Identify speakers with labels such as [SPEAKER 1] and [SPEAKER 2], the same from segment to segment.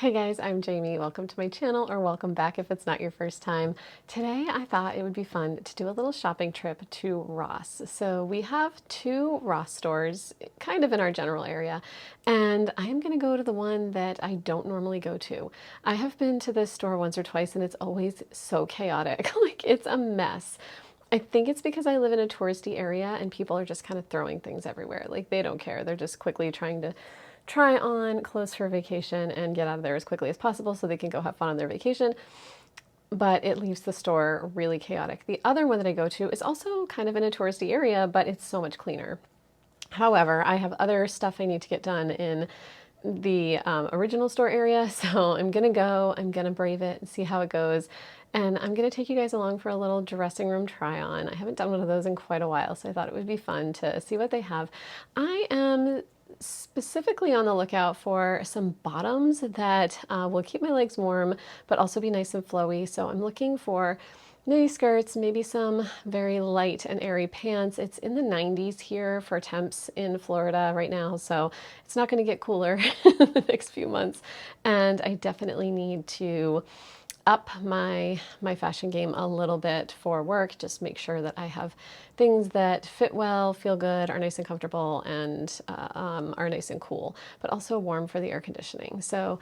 [SPEAKER 1] Hey guys, I'm Jamie. Welcome to my channel, or welcome back if it's not your first time. Today I thought it would be fun to do a little shopping trip to Ross. So we have two Ross stores kind of in our general area, and I'm going to go to the one that I don't normally go to. I have been to this store once or twice and it's always so chaotic. Like, it's a mess. I think it's because I live in a touristy area and people are just kind of throwing things everywhere. Like, they don't care. They're just quickly trying to try on clothes for vacation and get out of there as quickly as possible so they can go have fun on their vacation. But it leaves the store really chaotic. The other one that I go to is also kind of in a touristy area, but it's so much cleaner. However, I have other stuff I need to get done in the original store area, so I'm gonna go, I'm gonna brave it and see how it goes. And I'm gonna take you guys along for a little dressing room try on. I haven't done one of those in quite a while, so I thought it would be fun to see what they have. I am specifically on the lookout for some bottoms that will keep my legs warm, but also be nice and flowy. So I'm looking for mini skirts, maybe some very light and airy pants. It's in the 90s here for temps in Florida right now, so it's not going to get cooler in the next few months. And I definitely need to up my fashion game a little bit for work. Just make sure that I have things that fit well, feel good, are nice and comfortable, and are nice and cool, but also warm for the air conditioning. So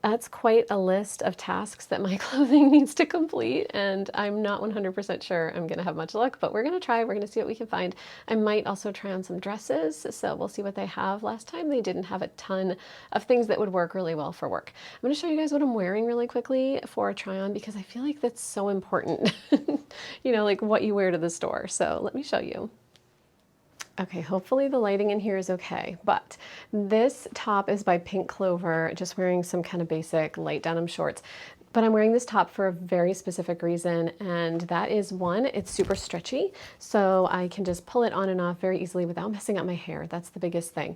[SPEAKER 1] that's quite a list of tasks that my clothing needs to complete, and I'm not 100% sure I'm going to have much luck, but we're going to try. We're going to see what we can find. I might also try on some dresses, so we'll see what they have. Last time they didn't have a ton of things that would work really well for work. I'm going to show you guys what I'm wearing really quickly for a try on, because I feel like that's so important, you know, like what you wear to the store. So let me show you. Okay, hopefully the lighting in here is okay, but this top is by Pink Clover, just wearing some kind of basic light denim shorts. But I'm wearing this top for a very specific reason, and that is, one, it's super stretchy, so I can just pull it on and off very easily without messing up my hair. That's the biggest thing.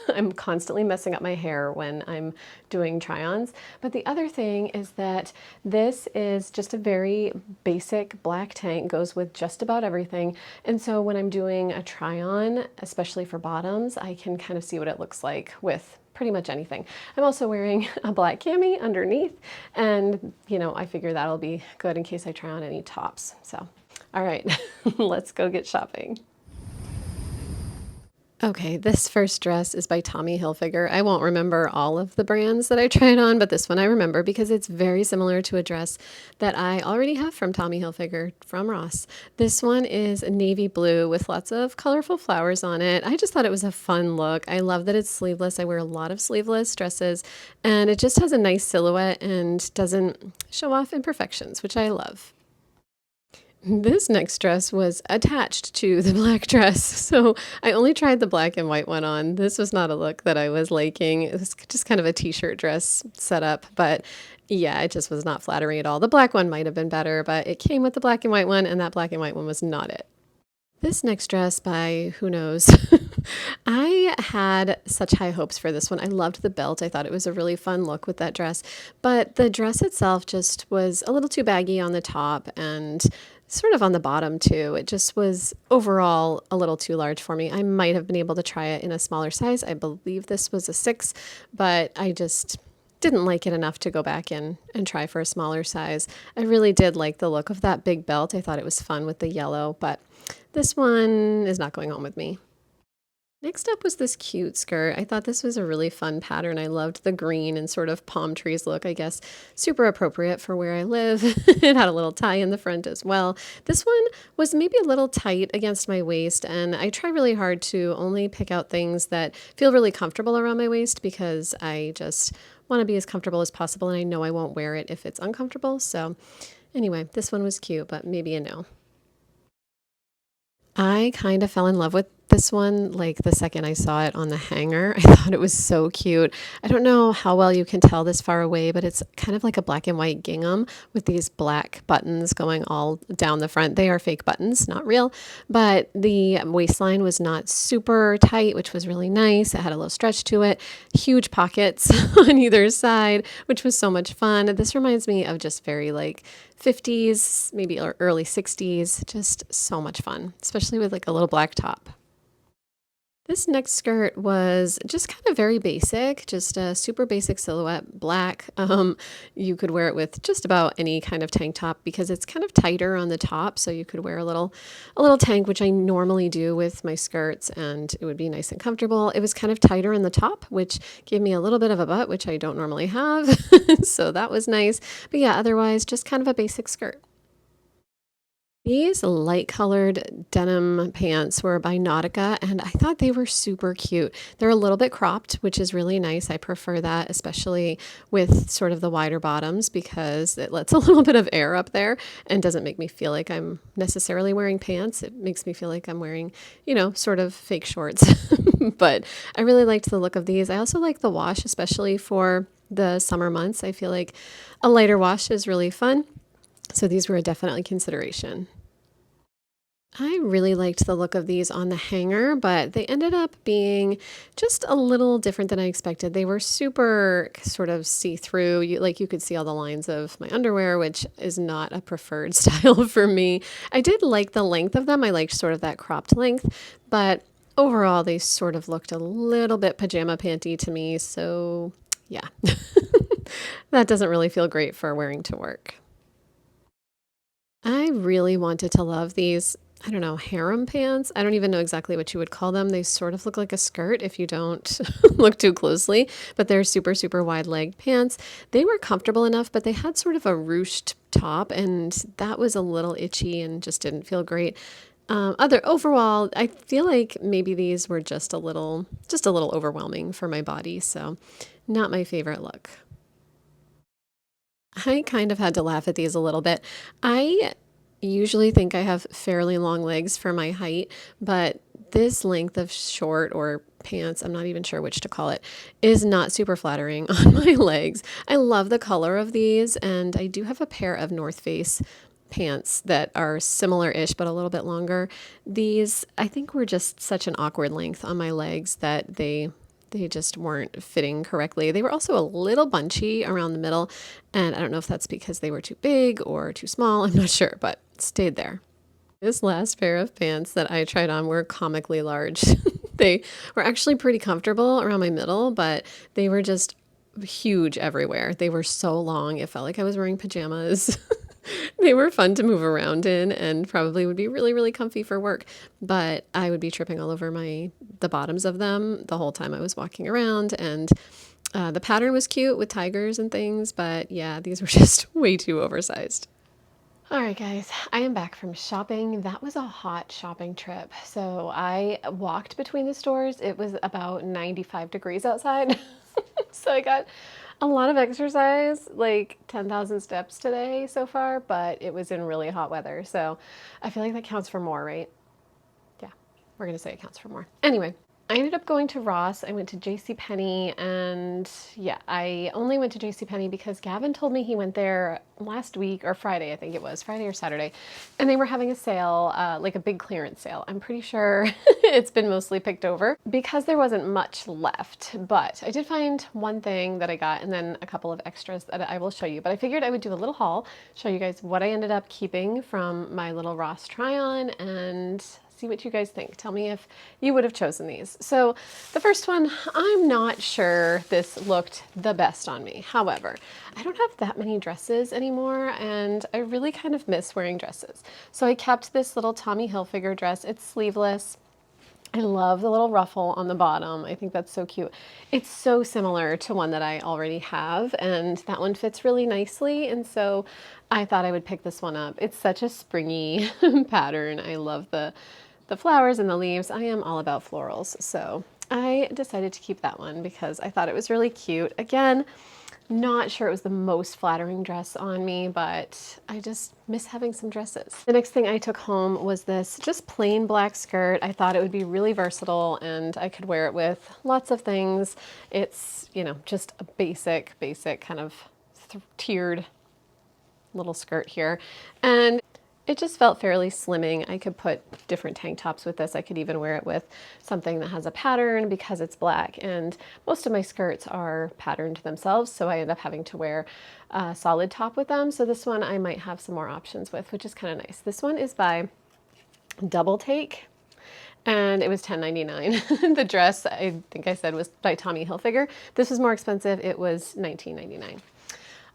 [SPEAKER 1] I'm constantly messing up my hair when I'm doing try-ons. But the other thing is that this is just a very basic black tank, goes with just about everything. And so when I'm doing a try-on, especially for bottoms, I can kind of see what it looks like with pretty much anything. I'm also wearing a black cami underneath, and you know, I figure that'll be good in case I try on any tops. So, all right, let's go get shopping. Okay, this first dress is by Tommy Hilfiger. I won't remember all of the brands that I tried on, but this one I remember because it's very similar to a dress that I already have from Tommy Hilfiger from Ross. This one is navy blue with lots of colorful flowers on it. I just thought it was a fun look. I love that it's sleeveless. I wear a lot of sleeveless dresses, and it just has a nice silhouette and doesn't show off imperfections, which I love. This next dress was attached to the black dress, so I only tried the black and white one on. This was not a look that I was liking. It was just kind of a t-shirt dress setup, but yeah, it just was not flattering at all. The black one might have been better, but it came with the black and white one, and that black and white one was not it. This next dress by who knows. I had such high hopes for this one. I loved the belt. I thought it was a really fun look with that dress, but the dress itself just was a little too baggy on the top and sort of on the bottom too. It just was overall a little too large for me. I might have been able to try it in a smaller size. I believe this was a 6, but I just didn't like it enough to go back in and try for a smaller size. I really did like the look of that big belt. I thought it was fun with the yellow, but this one is not going home with me. Next up was this cute skirt. I thought this was a really fun pattern. I loved the green and sort of palm trees look, I guess. Super appropriate for where I live. It had a little tie in the front as well. This one was maybe a little tight against my waist, and I try really hard to only pick out things that feel really comfortable around my waist because I just want to be as comfortable as possible, and I know I won't wear it if it's uncomfortable. So anyway, this one was cute, but maybe a no. I kind of fell in love with this one like the second I saw it on the hanger. I thought it was so cute. I don't know how well you can tell this far away, but it's kind of like a black and white gingham with these black buttons going all down the front. They are fake buttons, not real, but the waistline was not super tight, which was really nice. It had a little stretch to it, huge pockets on either side, which was so much fun. This reminds me of just very like 50s, maybe early 60s, just so much fun, especially with like a little black top. This next skirt was just kind of very basic, just a super basic silhouette, black. You could wear it with just about any kind of tank top because it's kind of tighter on the top, so you could wear a little tank, which I normally do with my skirts, and it would be nice and comfortable. It was kind of tighter in the top, which gave me a little bit of a butt, which I don't normally have, so that was nice. But yeah, otherwise, just kind of a basic skirt. These light colored denim pants were by Nautica, and I thought they were super cute. They're a little bit cropped, which is really nice. I prefer that, especially with sort of the wider bottoms, because it lets a little bit of air up there and doesn't make me feel like I'm necessarily wearing pants. It makes me feel like I'm wearing, sort of fake shorts. But I really liked the look of these. I also like the wash, especially for the summer months. I feel like a lighter wash is really fun. So these were a definitely consideration. I really liked the look of these on the hanger, but they ended up being just a little different than I expected. They were super sort of see-through. You could see all the lines of my underwear, which is not a preferred style for me. I did like the length of them. I liked sort of that cropped length, but overall they sort of looked a little bit pajama panty to me. So yeah, that doesn't really feel great for wearing to work. I really wanted to love these, I don't know, harem pants. I don't even know exactly what you would call them. They sort of look like a skirt if you don't look too closely, but they're super, super wide legged pants. They were comfortable enough, but they had sort of a ruched top, and that was a little itchy and just didn't feel great. Other overall, I feel like maybe these were just a little overwhelming for my body. So not my favorite look. I kind of had to laugh at these a little bit. I usually think I have fairly long legs for my height, but this length of short or pants, I'm not even sure which to call it, is not super flattering on my legs. I love the color of these, and I do have a pair of North Face pants that are similar-ish but a little bit longer. These I think were just such an awkward length on my legs that they just weren't fitting correctly. They were also a little bunchy around the middle, and I don't know if that's because they were too big or too small. I'm not sure, but stayed there. This last pair of pants that I tried on were comically large. They were actually pretty comfortable around my middle, but they were just huge everywhere. They were so long, it felt like I was wearing pajamas. They were fun to move around in and probably would be really, really comfy for work, but I would be tripping all over the bottoms of them the whole time I was walking around. And the pattern was cute with tigers and things, but yeah, these were just way too oversized. All right, guys, I am back from shopping. That was a hot shopping trip. So I walked between the stores. It was about 95 degrees outside. So I got a lot of exercise, like 10,000 steps today so far, but it was in really hot weather. So I feel like that counts for more, right? Yeah, we're going to say it counts for more. Anyway, I ended up going to Ross. I went to JCPenney, and yeah, I only went to JCPenney because Gavin told me he went there last week, or Friday, I think it was, Friday or Saturday, and they were having a sale, like a big clearance sale. I'm pretty sure it's been mostly picked over because there wasn't much left, but I did find one thing that I got and then a couple of extras that I will show you. But I figured I would do a little haul, show you guys what I ended up keeping from my little Ross try-on, and see what you guys think. Tell me if you would have chosen these. So the first one, I'm not sure this looked the best on me. However, I don't have that many dresses anymore, and I really kind of miss wearing dresses. So I kept this little Tommy Hilfiger dress. It's sleeveless. I love the little ruffle on the bottom. I think that's so cute. It's so similar to one that I already have, and that one fits really nicely, and so I thought I would pick this one up. It's such a springy pattern. I love the flowers and the leaves. I am all about florals, so I decided to keep that one because I thought it was really cute. Again, not sure it was the most flattering dress on me, but I just miss having some dresses. The next thing I took home was this just plain black skirt. I thought it would be really versatile and I could wear it with lots of things. It's, just a basic kind of tiered little skirt here. And it just felt fairly slimming. I could put different tank tops with this. I could even wear it with something that has a pattern because it's black, and most of my skirts are patterned themselves, so I end up having to wear a solid top with them. So this one I might have some more options with, which is kind of nice. This one is by Double Take, and it was $10.99. The dress, I think I said, was by Tommy Hilfiger. This was more expensive. It was $19.99.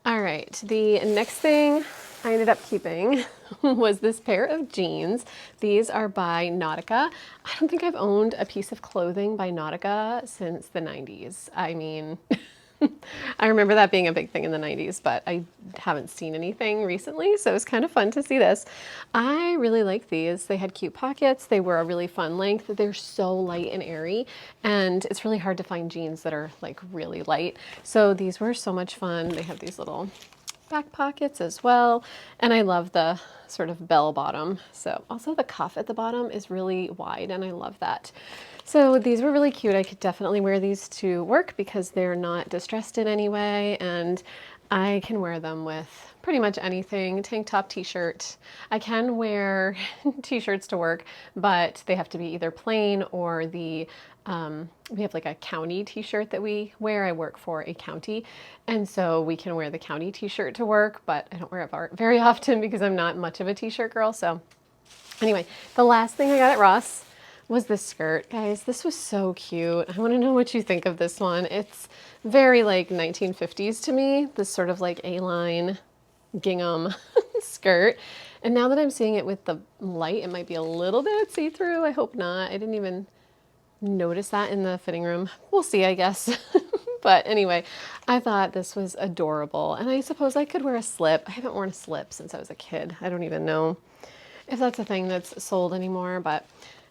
[SPEAKER 1] All right, the next thing I ended up keeping was this pair of jeans. These are by Nautica. I don't think I've owned a piece of clothing by Nautica since the 90s. I mean, I remember that being a big thing in the 90s, but I haven't seen anything recently, so it was kind of fun to see this. I really like these. They had cute pockets. They were a really fun length. They're so light and airy, and it's really hard to find jeans that are like really light. So these were so much fun. They have these little back pockets as well, and I love the sort of bell bottom. So also the cuff at the bottom is really wide, and I love that. So these were really cute. I could definitely wear these to work because they're not distressed in any way, and I can wear them with pretty much anything. Tank top, t-shirt. I can wear t-shirts to work, but they have to be either plain or the we have like a county t-shirt that we wear. I work for a county, and so we can wear the county t-shirt to work, but I don't wear it very often because I'm not much of a t-shirt girl. So anyway, the last thing I got at Ross was this skirt. Guys, this was so cute. I want to know what you think of this one. It's very like 1950s to me, this sort of like A-line gingham skirt. And now that I'm seeing it with the light, it might be a little bit see-through. I hope not. I didn't even notice that in the fitting room. We'll see, I guess. But anyway, I thought this was adorable. And I suppose I could wear a slip. I haven't worn a slip since I was a kid. I don't even know if that's a thing that's sold anymore, but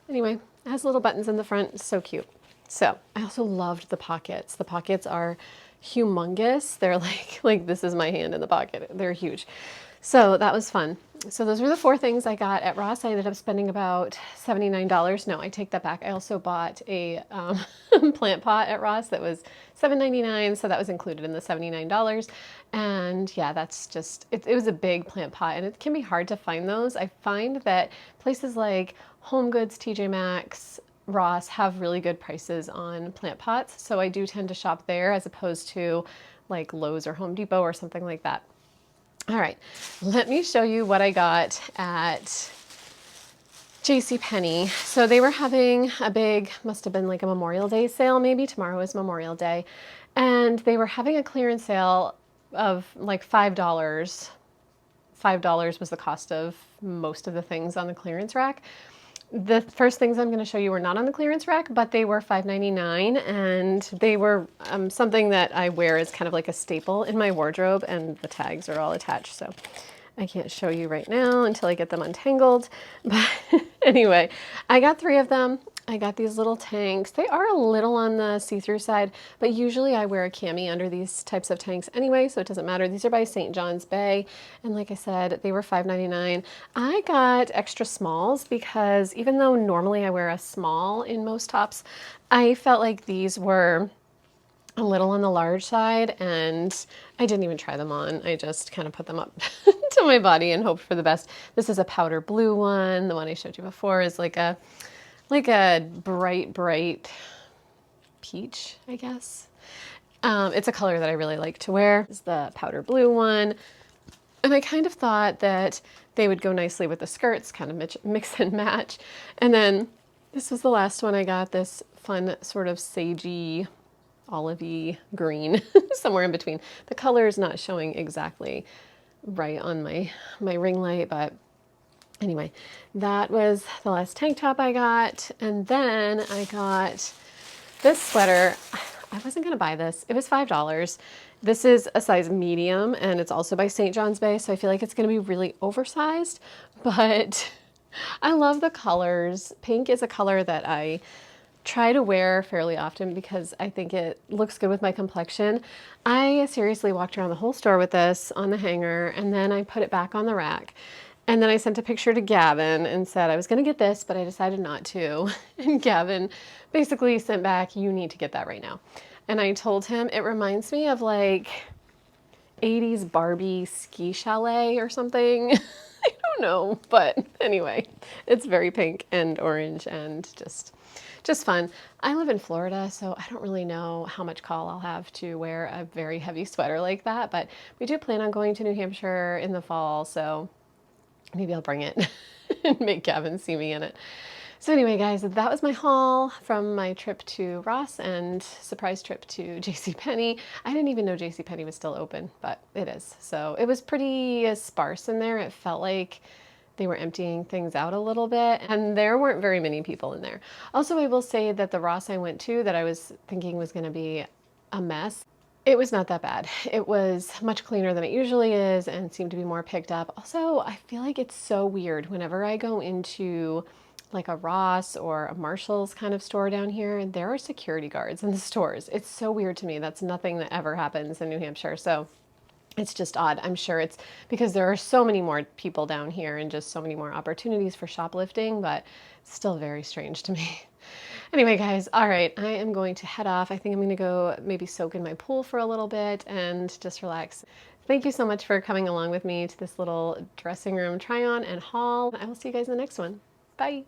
[SPEAKER 1] anyway, it has little buttons in the front. It's so cute. So I also loved the pockets. The pockets are humongous. They're like this is my hand in the pocket. They're huge. So that was fun. So those were the 4 things I got at Ross. I ended up spending about $79. No, I take that back. I also bought a plant pot at Ross that was $7.99, so that was included in the $79. And yeah, that's just, it was a big plant pot, and it can be hard to find those. I find that places like Home Goods, TJ Maxx, Ross have really good prices on plant pots, so I do tend to shop there as opposed to like Lowe's or Home Depot or something like that. All right, let me show you what I got at JCPenney. So they were having a big, must have been like a Memorial Day sale maybe, tomorrow is Memorial Day, and they were having a clearance sale of like $5. $5 was the cost of most of the things on the clearance rack. The first things I'm going to show you were not on the clearance rack, but they were $5.99, and they were something that I wear as kind of like a staple in my wardrobe, and the tags are all attached, so I can't show you right now until I get them untangled. But anyway, I got 3 of them. I got these little tanks. They are a little on the see-through side, but usually I wear a cami under these types of tanks anyway, so it doesn't matter. These are by St. John's Bay, and like I said, they were $5.99. I got extra smalls because even though normally I wear a small in most tops, I felt like these were a little on the large side, and I didn't even try them on. I just kind of put them up to my body and hoped for the best. This is a powder blue one. The one I showed you before is like a bright peach, I guess. It's a color that I really like to wear. It's the powder blue one. And I kind of thought that they would go nicely with the skirts, kind of mix and match. And then this was the last one I got, this fun sort of sagey, olivey green, somewhere in between. The color is not showing exactly right on my ring light, but anyway, that was the last tank top I got. And then I got this sweater. I wasn't going to buy this. It was $5. This is a size medium, and it's also by St. John's Bay, so I feel like it's going to be really oversized, but I love the colors. Pink is a color that I try to wear fairly often because I think it looks good with my complexion. I seriously walked around the whole store with this on the hanger, and then I put it back on the rack. And then I sent a picture to Gavin and said I was going to get this, but I decided not to. And Gavin basically sent back, you need to get that right now. And I told him it reminds me of like 80s Barbie ski chalet or something. I don't know, but anyway, it's very pink and orange and just fun. I live in Florida, so I don't really know how much call I'll have to wear a very heavy sweater like that, but we do plan on going to New Hampshire in the fall, so maybe I'll bring it and make Gavin see me in it. So anyway, guys, that was my haul from my trip to Ross and surprise trip to JCPenney. I didn't even know JCPenney was still open, but it is. So it was pretty sparse in there. It felt like they were emptying things out a little bit, and there weren't very many people in there. Also, I will say that the Ross I went to that I was thinking was going to be a mess, it was not that bad. It was much cleaner than it usually is and seemed to be more picked up. Also, I feel like it's so weird whenever I go into like a Ross or a Marshall's kind of store down here, there are security guards in the stores. It's so weird to me. That's nothing that ever happens in New Hampshire. So it's just odd. I'm sure it's because there are so many more people down here and just so many more opportunities for shoplifting, but still very strange to me. Anyway, guys, all right, I am going to head off. I think I'm going to go maybe soak in my pool for a little bit and just relax. Thank you so much for coming along with me to this little dressing room try on and haul. I will see you guys in the next one. Bye.